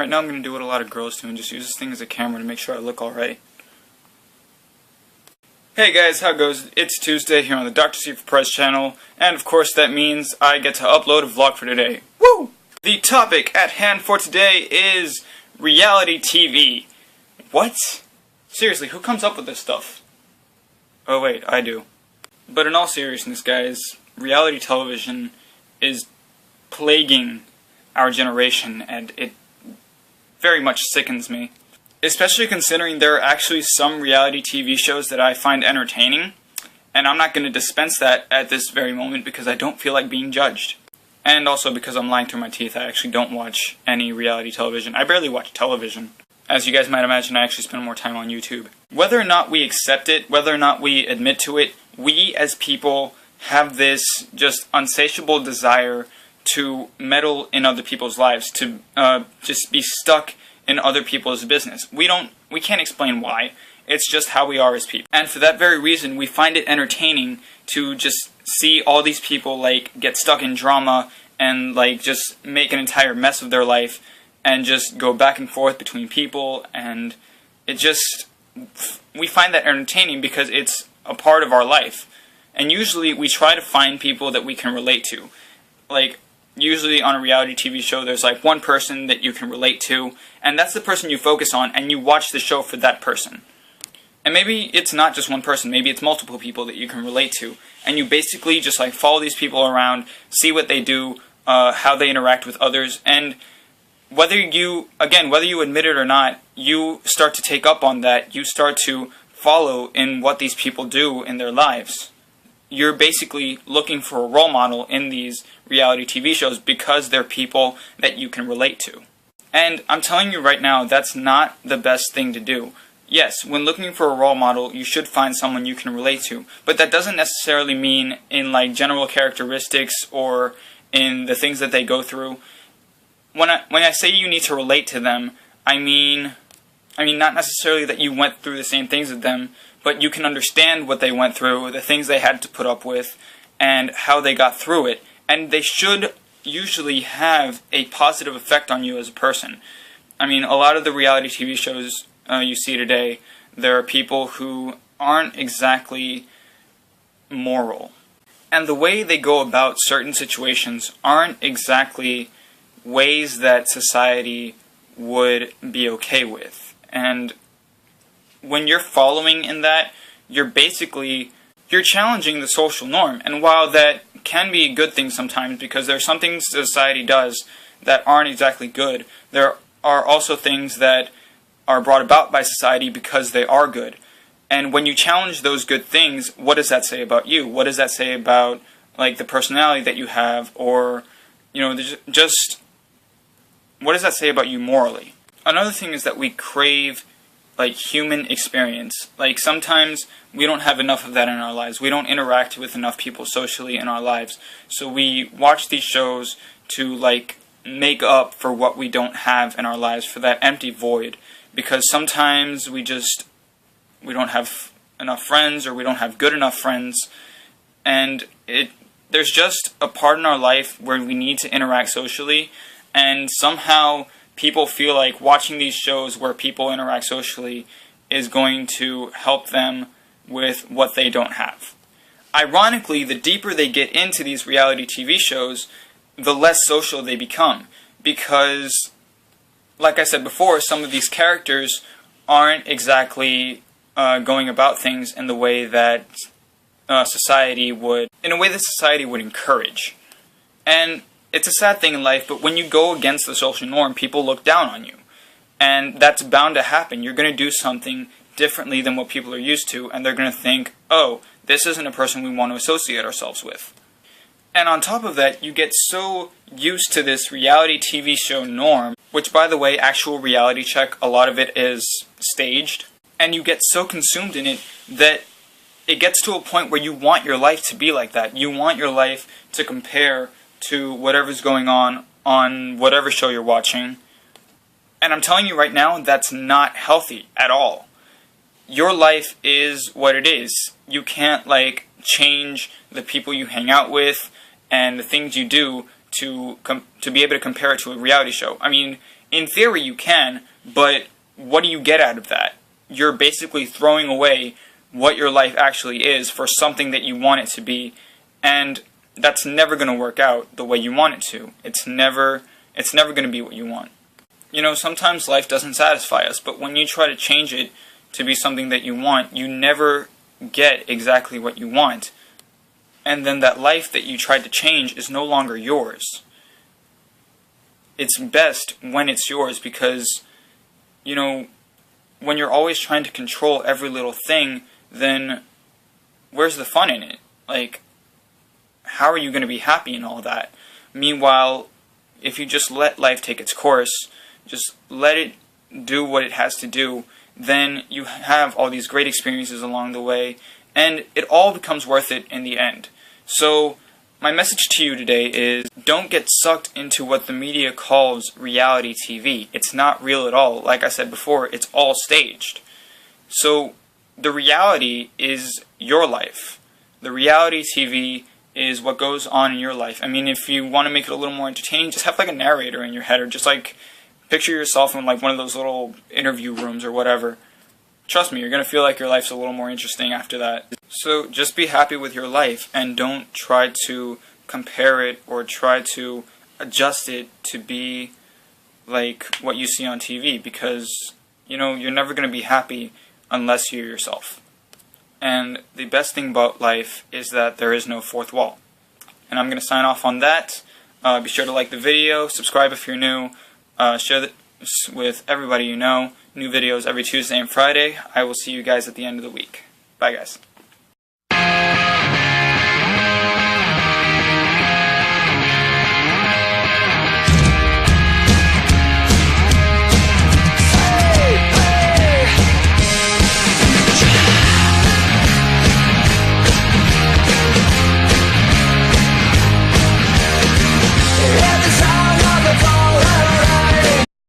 Right now I'm going to do what a lot of girls do and just use this thing as a camera to make sure I look alright. Hey guys, how it goes? It's Tuesday here on the Dr. C for Prez channel, and of course that means I get to upload a vlog for today. Woo! The topic at hand for today is reality TV. What? Seriously, who comes up with this stuff? Oh wait, I do. But in all seriousness, guys, reality television is plaguing our generation, and it very much sickens me. Especially considering there are actually some reality TV shows that I find entertaining, and I'm not going to dispense that at this very moment because I don't feel like being judged. And also because I'm lying through my teeth, I actually don't watch any reality television. I barely watch television. As you guys might imagine, I actually spend more time on YouTube. Whether or not we accept it, whether or not we admit to it, we as people have this just insatiable desire to meddle in other people's lives, to just be stuck in other people's business. We can't explain why. It's just how we are as people. And for that very reason, we find it entertaining to just see all these people like get stuck in drama and like just make an entire mess of their life and just go back and forth between people, and we find that entertaining because it's a part of our life. And usually we try to find people that we can relate to. Like, usually on a reality TV show, there's like one person that you can relate to, and that's the person you focus on, and you watch the show for that person. And maybe it's not just one person, maybe it's multiple people that you can relate to, and you basically just like follow these people around, see what they do, how they interact with others, and whether you admit it or not, you start to take up on that, you start to follow in what these people do in their lives. You're basically looking for a role model in these reality TV shows because they're people that you can relate to. And I'm telling you right now, that's not the best thing to do. Yes, when looking for a role model, you should find someone you can relate to, but that doesn't necessarily mean in like general characteristics or in the things that they go through. When I say you need to relate to them, I mean not necessarily that you went through the same things as them, but you can understand what they went through, the things they had to put up with, and how they got through it. And they should usually have a positive effect on you as a person. I mean, a lot of the reality TV shows you see today, there are people who aren't exactly moral. And the way they go about certain situations aren't exactly ways that society would be okay with. And when you're following in that, you're challenging the social norm. And while that can be a good thing sometimes, because there are some things society does that aren't exactly good, there are also things that are brought about by society because they are good. And when you challenge those good things, what does that say about you? What does that say about like the personality that you have, or just what does that say about you morally? Another thing is that we crave like human experience. Like sometimes we don't have enough of that in our lives. We don't interact with enough people socially in our lives. So we watch these shows to like make up for what we don't have in our lives, for that empty void. Because sometimes we don't have enough friends, or we don't have good enough friends, and there's just a part in our life where we need to interact socially, and somehow people feel like watching these shows where people interact socially is going to help them with what they don't have. Ironically, the deeper they get into these reality TV shows, the less social they become, because, like I said before, some of these characters aren't exactly going about things in the way that society would encourage. And it's a sad thing in life, but when you go against the social norm, people look down on you. And that's bound to happen. You're going to do something differently than what people are used to, and they're going to think, oh, this isn't a person we want to associate ourselves with. And on top of that, you get so used to this reality TV show norm, which, by the way, actual reality check, a lot of it is staged, and you get so consumed in it that it gets to a point where you want your life to be like that. You want your life to compare to whatever's going on whatever show you're watching. And I'm telling you right now, that's not healthy at all. Your life is what it is. You can't, like, change the people you hang out with and the things you do to be able to compare it to a reality show. I mean, in theory you can, but what do you get out of that? You're basically throwing away what your life actually is for something that you want it to be, and that's never going to work out the way you want it to. It's never going to be what you want. You know, sometimes life doesn't satisfy us, but when you try to change it to be something that you want, you never get exactly what you want. And then that life that you tried to change is no longer yours. It's best when it's yours because, you know, when you're always trying to control every little thing, then where's the fun in it? Like, how are you going to be happy in all that? Meanwhile, if you just let life take its course, just let it do what it has to do, then you have all these great experiences along the way, and it all becomes worth it in the end. So, my message to you today is, don't get sucked into what the media calls reality TV. It's not real at all. Like I said before, it's all staged. So, the reality is your life. The reality TV is what goes on in your life. I mean, if you want to make it a little more entertaining, just have like a narrator in your head, or just like picture yourself in like one of those little interview rooms or whatever. Trust me, you're going to feel like your life's a little more interesting after that. So just be happy with your life and don't try to compare it or try to adjust it to be like what you see on TV, because, you know, you're never going to be happy unless you're yourself. And the best thing about life is that there is no fourth wall. And I'm going to sign off on that. Be sure to like the video, subscribe if you're new, share this with everybody you know. New videos every Tuesday and Friday. I will see you guys at the end of the week. Bye, guys.